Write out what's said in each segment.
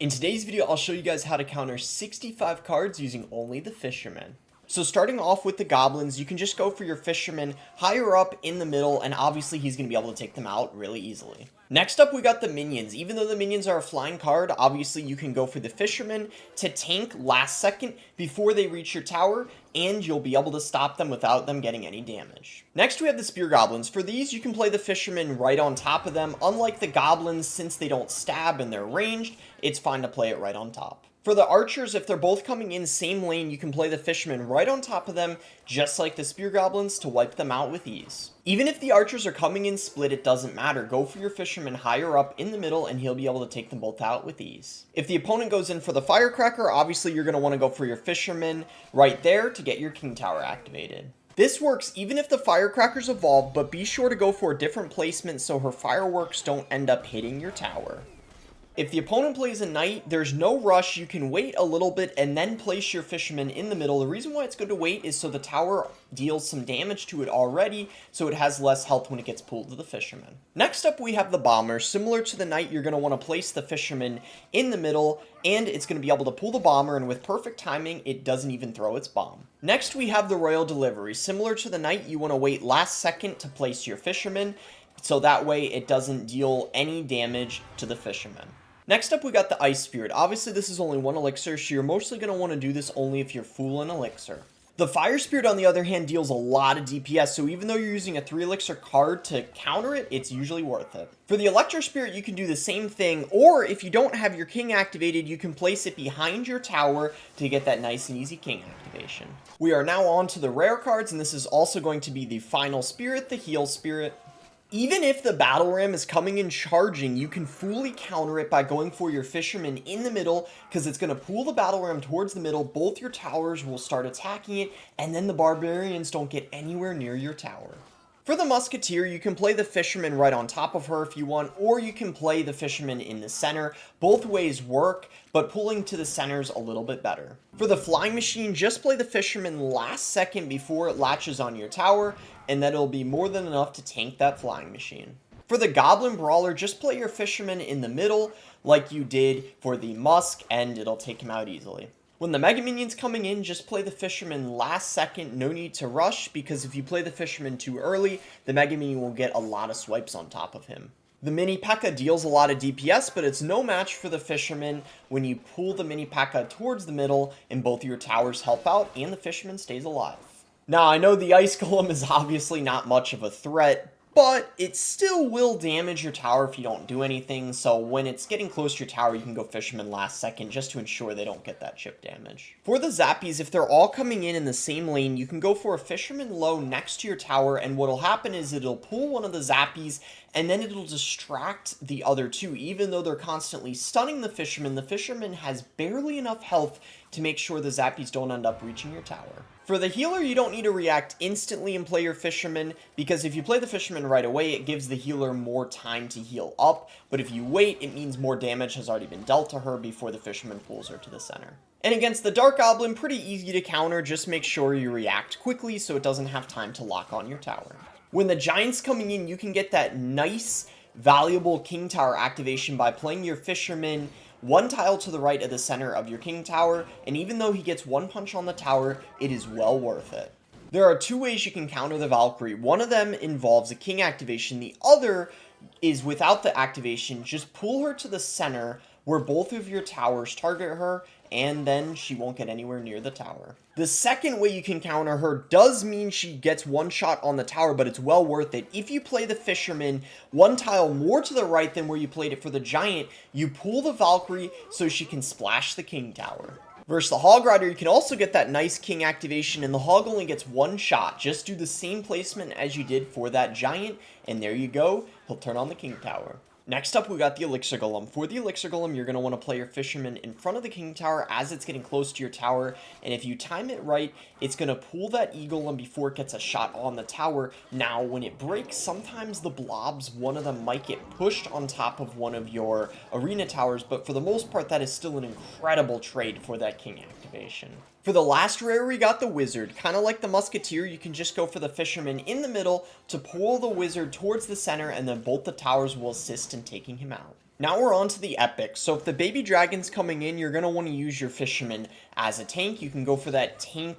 In today's video, I'll show you guys how to counter 65 cards using only the Fisherman. So starting off with the goblins, you can just go for your Fisherman higher up in the middle, and obviously he's going to be able to take them out really easily. Next up, we got the minions. Even though the minions are a flying card, obviously you can go for the Fisherman to tank last second before they reach your tower, and you'll be able to stop them without them getting any damage. Next, we have the spear goblins. For these, you can play the Fisherman right on top of them. Unlike the goblins, since they don't stab and they're ranged, it's fine to play it right on top. For the archers, if they're both coming in same lane, you can play the Fisherman right on top of them, just like the spear goblins, to wipe them out with ease. Even if the archers are coming in split, it doesn't matter. Go for your Fisherman higher up in the middle, and he'll be able to take them both out with ease. If the opponent goes in for the firecracker, obviously you're going to want to go for your Fisherman right there to get your king tower activated. This works even if the firecrackers evolve, but be sure to go for a different placement so her fireworks don't end up hitting your tower. If the opponent plays a knight, there's no rush. You can wait a little bit and then place your Fisherman in the middle. The reason why it's good to wait is so the tower deals some damage to it already, so it has less health when it gets pulled to the Fisherman. Next up, we have the bomber. Similar to the knight, you're going to want to place the Fisherman in the middle, and it's going to be able to pull the bomber, and with perfect timing, it doesn't even throw its bomb. Next, we have the royal delivery. Similar to the knight, you want to wait last second to place your Fisherman, so that way it doesn't deal any damage to the Fisherman. Next up, we got the Ice Spirit. Obviously, this is only one elixir, so you're mostly going to want to do this only if you're full in elixir. The Fire Spirit, on the other hand, deals a lot of DPS, so even though you're using a 3 elixir card to counter it, it's usually worth it. For the Electro Spirit, you can do the same thing, or if you don't have your King activated, you can place it behind your tower to get that nice and easy King activation. We are now on to the rare cards, and this is also going to be the Final Spirit, the Heal Spirit. Even if the battle ram is coming in charging, you can fully counter it by going for your Fisherman in the middle, because it's going to pull the battle ram towards the middle. Both your towers will start attacking it, and then the barbarians don't get anywhere near your tower. For the musketeer, you can play the Fisherman right on top of her if you want, or you can play the Fisherman in the center. Both ways work, but pulling to the center is a little bit better. For the flying machine, just play the Fisherman last second before it latches on your tower, and that'll be more than enough to tank that flying machine. For the Goblin Brawler, just play your Fisherman in the middle like you did for the Musk, and it'll take him out easily. When the Mega Minion's coming in, just play the Fisherman last second. No need to rush, because if you play the Fisherman too early, the Mega Minion will get a lot of swipes on top of him. The Mini P.E.K.K.A. deals a lot of DPS, but it's no match for the Fisherman when you pull the Mini P.E.K.K.A. towards the middle and both your towers help out and the Fisherman stays alive. Now, I know the Ice Golem is obviously not much of a threat, but it still will damage your tower if you don't do anything, so when it's getting close to your tower, you can go Fisherman last second just to ensure they don't get that chip damage. For the Zappies, if they're all coming in the same lane, you can go for a Fisherman low next to your tower, and what'll happen is it'll pull one of the Zappies, and then it'll distract the other two. Even though they're constantly stunning the Fisherman has barely enough health to make sure the Zappies don't end up reaching your tower. For the healer, you don't need to react instantly and play your Fisherman, because if you play the Fisherman right away, it gives the healer more time to heal up, but if you wait, it means more damage has already been dealt to her before the Fisherman pulls her to the center. And against the Dark Goblin, pretty easy to counter. Just make sure you react quickly so it doesn't have time to lock on your tower. When the Giant's coming in, you can get that nice, valuable King Tower activation by playing your Fisherman one tile to the right of the center of your King Tower, and even though he gets one punch on the tower, it is well worth it. There are two ways you can counter the Valkyrie. One of them involves a King activation, the other is without the activation. Just pull her to the center where both of your towers target her, and then she won't get anywhere near the tower. The second way you can counter her does mean she gets one shot on the tower, but it's well worth it. If you play the Fisherman one tile more to the right than where you played it for the Giant, you pull the Valkyrie so she can splash the King Tower. Versus the Hog Rider, you can also get that nice King activation, and the Hog only gets one shot. Just do the same placement as you did for that Giant, and there you go, he'll turn on the King Tower. Next up, we got the Elixir Golem. For the Elixir Golem, you're going to want to play your Fisherman in front of the King Tower as it's getting close to your tower, and if you time it right, it's going to pull that E-Golem before it gets a shot on the tower. Now, when it breaks, sometimes the blobs, one of them might get pushed on top of one of your arena towers, but for the most part, that is still an incredible trade for that King activation. For the last rare, we got the Wizard. Kind of like the Musketeer, you can just go for the Fisherman in the middle to pull the Wizard towards the center, and then both the towers will assist in taking him out. Now we're on to the epics. So if the baby dragon's coming in, you're going to want to use your fisherman as a tank. You can go for that tank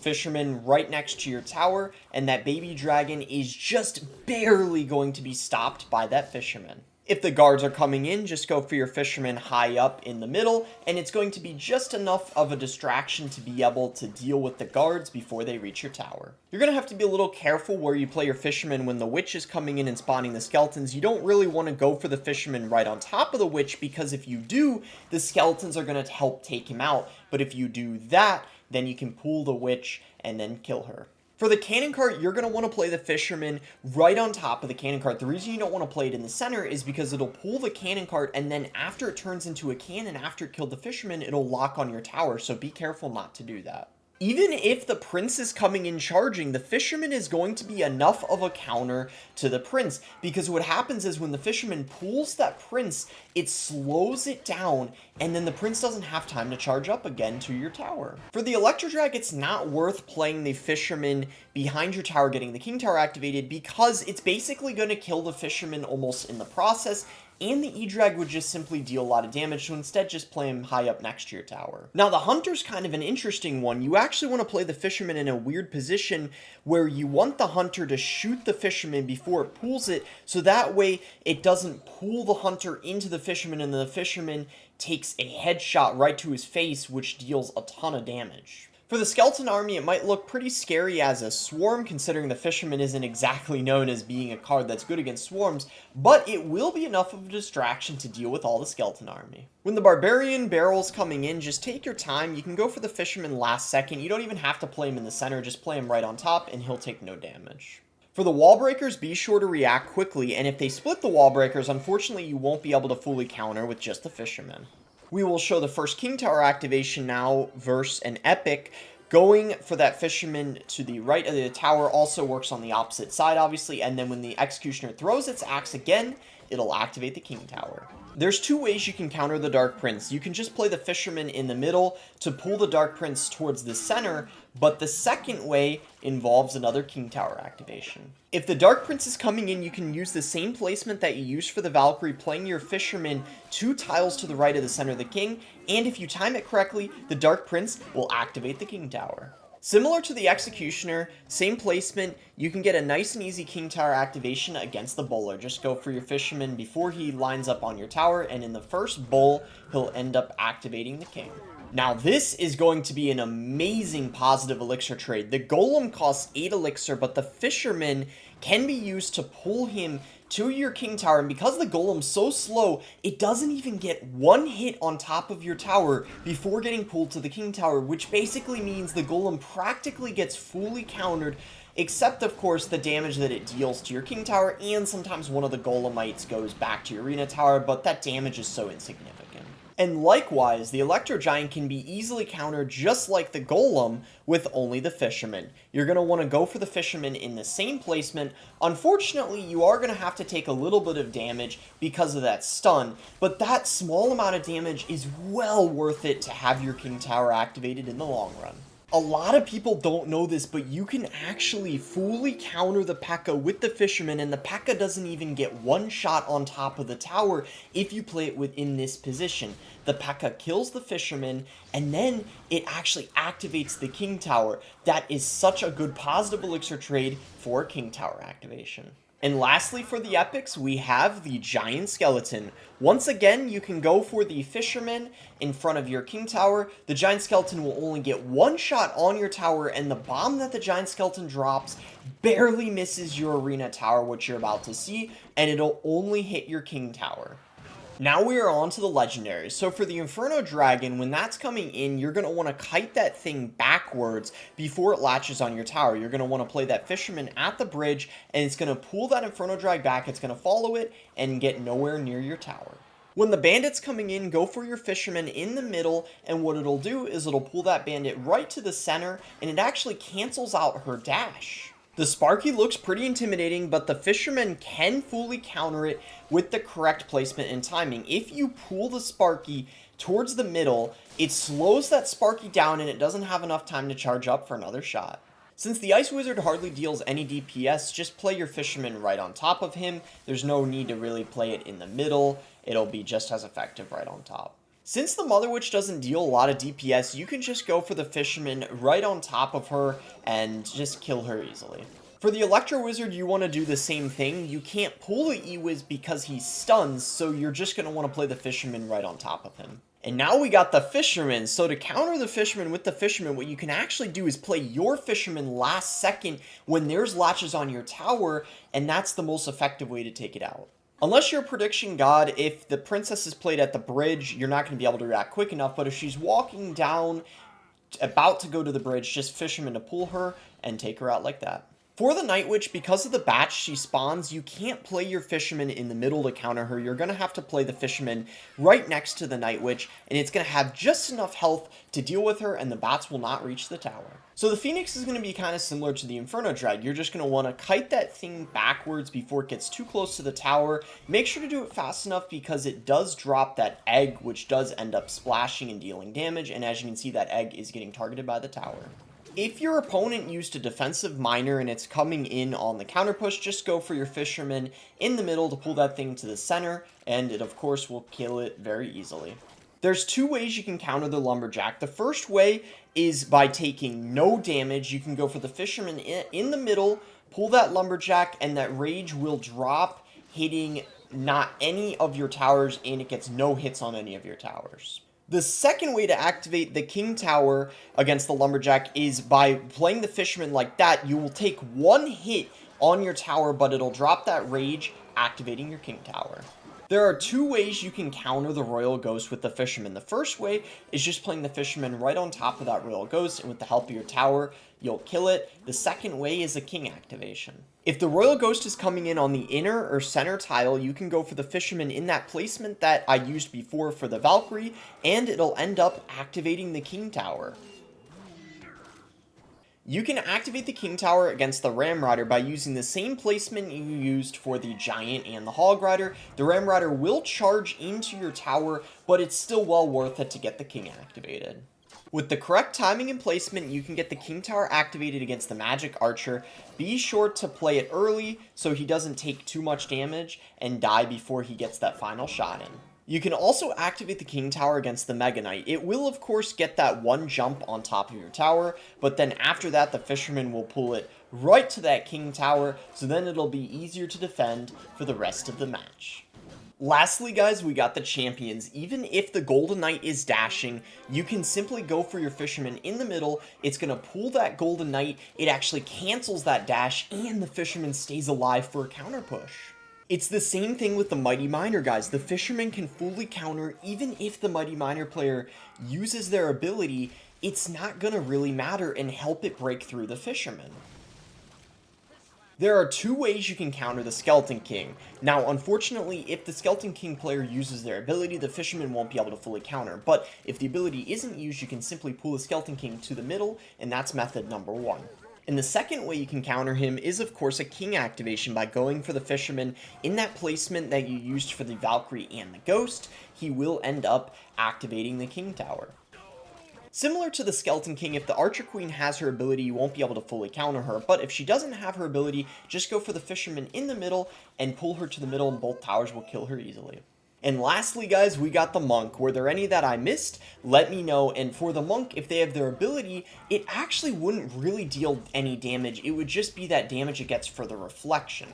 fisherman right next to your tower, and that baby dragon is just barely going to be stopped by that fisherman. If the guards are coming in, just go for your fisherman high up in the middle, and it's going to be just enough of a distraction to be able to deal with the guards before they reach your tower. You're going to have to be a little careful where you play your fisherman when the witch is coming in and spawning the skeletons. You don't really want to go for the fisherman right on top of the witch, because if you do, the skeletons are going to help take him out. But if you do that, then you can pull the witch and then kill her. For the cannon cart, you're going to want to play the fisherman right on top of the cannon cart. The reason you don't want to play it in the center is because it'll pull the cannon cart, and then after it turns into a cannon, after it killed the fisherman, it'll lock on your tower, so be careful not to do that. Even if the prince is coming in charging, the fisherman is going to be enough of a counter to the prince, because what happens is when the fisherman pulls that prince, it slows it down, and then the prince doesn't have time to charge up again to your tower. For the electro drag, it's not worth playing the fisherman behind your tower, getting the king tower activated, because it's basically going to kill the fisherman almost in the process, and the E-Drag would just simply deal a lot of damage, so instead just play him high up next to your tower. Now, the Hunter's kind of an interesting one. You actually want to play the Fisherman in a weird position where you want the Hunter to shoot the Fisherman before it pulls it, so that way it doesn't pull the Hunter into the Fisherman, and the Fisherman takes a headshot right to his face, which deals a ton of damage. For the skeleton army, it might look pretty scary as a swarm, considering the fisherman isn't exactly known as being a card that's good against swarms, but it will be enough of a distraction to deal with all the skeleton army. When the barbarian barrel's coming in, just take your time. You can go for the fisherman last second. You don't even have to play him in the center, just play him right on top, and he'll take no damage. For the wall breakers, be sure to react quickly, and if they split the wall breakers, unfortunately you won't be able to fully counter with just the fisherman. We will show the first king tower activation now versus an epic. Going for that fisherman to the right of the tower also works on the opposite side, obviously, and then when the executioner throws its axe again, it'll activate the king tower. There's two ways you can counter the Dark Prince. You can just play the fisherman in the middle to pull the Dark Prince towards the center, but the second way involves another king tower activation. If the Dark Prince is coming in, you can use the same placement that you used for the Valkyrie, playing your fisherman 2 tiles to the right of the center of the king, and if you time it correctly, the Dark Prince will activate the king tower. Similar to the Executioner, same placement, you can get a nice and easy King Tower activation against the Bowler. Just go for your Fisherman before he lines up on your tower, and in the first bowl, he'll end up activating the King. Now this is going to be an amazing positive elixir trade. The Golem costs 8 elixir, but the Fisherman can be used to pull him to your king tower, and because the golem's so slow, it doesn't even get one hit on top of your tower before getting pulled to the king tower, which basically means the golem practically gets fully countered, except of course the damage that it deals to your king tower, and sometimes one of the golemites goes back to your arena tower, but that damage is so insignificant. And likewise, the Electro Giant can be easily countered just like the Golem with only the Fisherman. You're going to want to go for the Fisherman in the same placement. Unfortunately, you are going to have to take a little bit of damage because of that stun, but that small amount of damage is well worth it to have your King Tower activated in the long run. A lot of people don't know this, but you can actually fully counter the P.E.K.K.A. with the Fisherman, and the P.E.K.K.A. doesn't even get one shot on top of the tower if you play it within this position. The P.E.K.K.A. kills the Fisherman, and then it actually activates the King Tower. That is such a good positive elixir trade for King Tower activation. And lastly, for the epics, we have the Giant Skeleton. Once again, you can go for the Fisherman in front of your King Tower. The Giant Skeleton will only get one shot on your tower, and the bomb that the Giant Skeleton drops barely misses your arena tower, which you're about to see, and it'll only hit your King Tower. Now we are on to the legendaries. So for the Inferno Dragon, when that's coming in, you're going to want to kite that thing backwards before it latches on your tower. You're going to want to play that Fisherman at the bridge, and it's going to pull that Inferno Drag back. It's going to follow it and get nowhere near your tower. When the bandit's coming in, go for your Fisherman in the middle, and what it'll do is it'll pull that bandit right to the center, and it actually cancels out her dash. The Sparky looks pretty intimidating, but the Fisherman can fully counter it with the correct placement and timing. If you pull the Sparky towards the middle, it slows that Sparky down and it doesn't have enough time to charge up for another shot. Since the Ice Wizard hardly deals any DPS, just play your Fisherman right on top of him. There's no need to really play it in the middle. it'll be just as effective right on top. Since the Mother Witch doesn't deal a lot of DPS, you can just go for the Fisherman right on top of her and just kill her easily. For the Electro Wizard, you want to do the same thing. You can't pull the E-Wiz because he stuns, so you're just going to want to play the Fisherman right on top of him. And now we got the Fisherman. So to counter the Fisherman with the Fisherman, what you can actually do is play your Fisherman last second when there's latches on your tower, and that's the most effective way to take it out. Unless you're a prediction god, if the princess is played at the bridge, you're not going to be able to react quick enough, but if she's walking down, about to go to the bridge, just Fisherman to pull her and take her out like that. For the Night Witch, because of the batch she spawns, you can't play your Fisherman in the middle to counter her. You're going to have to play the Fisherman right next to the Night Witch, and it's going to have just enough health to deal with her, and the bats will not reach the tower. So the Phoenix is going to be kind of similar to the Inferno Drag. You're just going to want to kite that thing backwards before it gets too close to the tower. Make sure to do it fast enough because it does drop that egg, which does end up splashing and dealing damage, and as you can see, that egg is getting targeted by the tower. If your opponent used a defensive miner and it's coming in on the counter push, just go for your Fisherman in the middle to pull that thing to the center, and it of course will kill it very easily. There's two ways you can counter the Lumberjack. The first way is by taking no damage. You can go for the Fisherman in the middle, pull that Lumberjack, and that rage will drop, hitting not any of your towers, and it gets no hits on any of your towers. The second way to activate the King Tower against the Lumberjack is by playing the Fisherman like that. You will take one hit on your tower, but it'll drop that rage, activating your King Tower. There are two ways you can counter the Royal Ghost with the Fisherman. The first way is just playing the Fisherman right on top of that Royal Ghost, and with the help of your tower, you'll kill it. The second way is a King activation. If the Royal Ghost is coming in on the inner or center tile, you can go for the Fisherman in that placement that I used before for the Valkyrie, and it'll end up activating the King Tower. You can activate the King Tower against the Ram Rider by using the same placement you used for the Giant and the Hog Rider. The Ram Rider will charge into your tower, but it's still well worth it to get the King activated. With the correct timing and placement, you can get the King Tower activated against the Magic Archer. Be sure to play it early so he doesn't take too much damage and die before he gets that final shot in. You can also activate the King Tower against the Mega Knight. It will, of course, get that one jump on top of your tower, but then after that, the Fisherman will pull it right to that King Tower, so then it'll be easier to defend for the rest of the match. Lastly, guys, we got the champions. Even if the Golden Knight is dashing, you can simply go for your Fisherman in the middle. It's going to pull that Golden Knight. It actually cancels that dash, and the Fisherman stays alive for a counter push. It's the same thing with the Mighty Miner, guys. The Fisherman can fully counter even if the Mighty Miner player uses their ability. It's not going to really matter and help it break through the Fisherman. There are two ways you can counter the Skeleton King. Now, unfortunately, if the Skeleton King player uses their ability, the Fisherman won't be able to fully counter. But if the ability isn't used, you can simply pull the Skeleton King to the middle, and that's method number one. And the second way you can counter him is, of course, a King activation by going for the Fisherman in that placement that you used for the Valkyrie and the Ghost. He will end up activating the King Tower. Similar to the Skeleton King, if the Archer Queen has her ability, you won't be able to fully counter her, but if she doesn't have her ability, just go for the Fisherman in the middle and pull her to the middle, and both towers will kill her easily. And lastly, guys, we got the Monk. Were there any that I missed? Let me know. And for the Monk, if they have their ability, it actually wouldn't really deal any damage. It would just be that damage it gets for the reflection.